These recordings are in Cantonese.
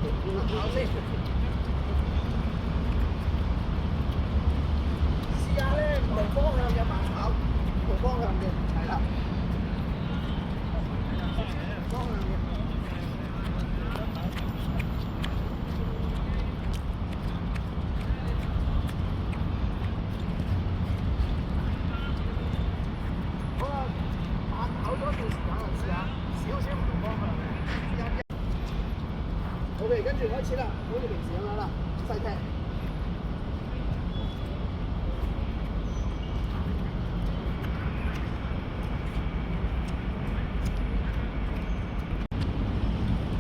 跑先。試下咧唔同方向嘅慢跑，唔同方向嘅係啦。方向嘅。好啦，慢跑咗一段時間啦，試下少少唔同方向嘅。OK， 跟住開始啦，好似平時咁樣啦，細踢。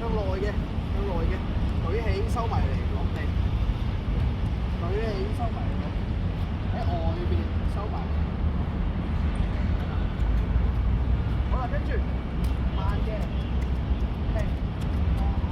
向內嘅，舉起收埋嚟落地，舉起收埋嚟落地，喺外邊收埋。好啦，跟住慢嘅，停，向下。